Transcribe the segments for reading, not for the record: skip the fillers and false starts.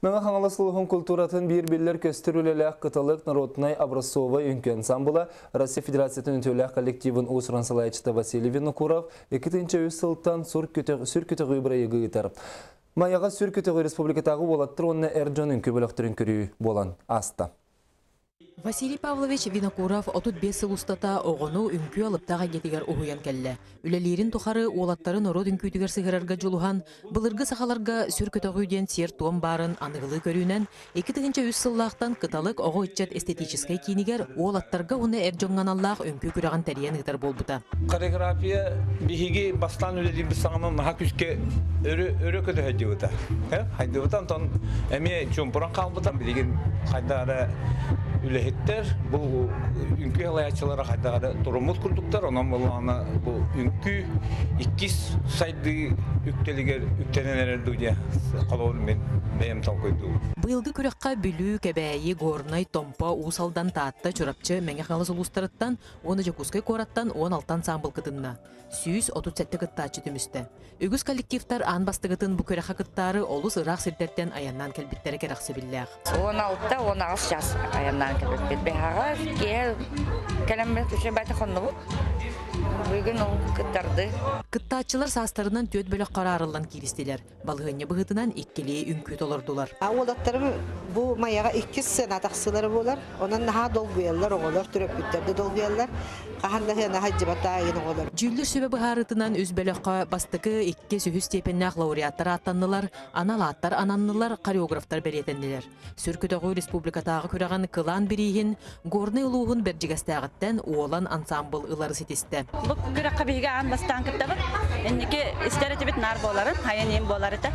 Мәңі қаңаласылығын культуратын бір-бірлер көстірілелік қыталық народнай образцовы үнкі ансамбыла Россия Федерацияның өтелік коллективін ұсыран салайчыта Василий Винокуров 2-ші үсілттан сүр көтіғі бірайығы етер. Маяға сүр көтіғі республикатағы болаттыр онына әрджон үнкі бөліқтірін көрі болан аста. Василий Павлович Винокуров 35 сыл устата оғыну үнкі алыптаға кетігер ұғыян кәлі. Үлелерін тұқары олаттарын ород үнкүйдігер сығырарға жолуған, бұлырғы сақаларға сүр көтіғүйден сер туан барын анығылы көрінен, 2-ші сыллақтан қыталық оғы үтчет эстетическай кейінігер олаттарға оны әржонған аллақ үнкі күраған тәриян ұтар болбыта. Koreografiya bihigi bastan ülediğim bir sanımın hak üstke örü kötü hediyoda. Hediyodan ton emi çumpuran kalmadan bilgin haydara ülehitler bu ünkü halayatçılara haydara durumuz kurduklar ondan bulana bu ünkü ikiz saydı üktenenler duyya kalorun ben beyim talkoydu. Быйылгы күрәккә бүлүү кәбәйи горнай томпа усалдан таатта чурапчы мәңе халыс улустарыттан, оны жакускай кораттан 16 самбыл кытынна. Сүйүс 37 кыттачы түмүстө. Үгүс коллективтар ан бастыгытын бу көрәккә кыттары олус ырак сирдерден аяннан келбиттери кераксы билләр. 16 жас аяннан келбит. Бехага ке келемме түшө бата хонну. Бүгүн ул кыттарды. Кыттачылар састарынан төт бөлөк карарылдан киристилер. Балыгыны быгытынан иккели үнкү толордулар. Олаттарым bu mayaga 2 sene taksıları bolar. Onun daha dolguyalar oğlar, türöpütlerde dolguyalar. Kahanda hena hacibata yine oğlar. Жүлдер сөбі бұхарытынан үз бөліққа бастықы 2 сөйіз тепеннақ лауреаттар аттаннылар, аналаттар ананнылар, хореографтар беретеннелер. Сүркөтіғі республикатағы көраған қылан бірейін, горны ұлуғын бәрджігістағыттен оолан ансамбыл ұлары сетесті. Бұл көріққа бейге ан бастан кіптабы, әнеке істері бит нар боларын, хайын ем боларыты.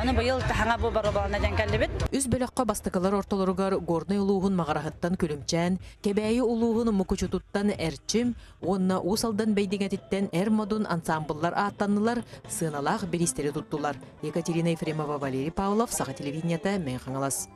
Оны бұйыл тахаңа бұл бары болана жәнкәлі бит. Үз бөліққа бастықылар орталарығар горны ұлуғын мағарахыттан күлімчән, кебәйі ұлуғын мұқычутуттан әрчім, онына усалдан бәйдігетіттен әрмадун ансамбыллар аттаннылар, сыналақ берістері тұттылар. Екатерина Ефремова, Валерий Павлов, Саға телевидениеті, мен қаңалас.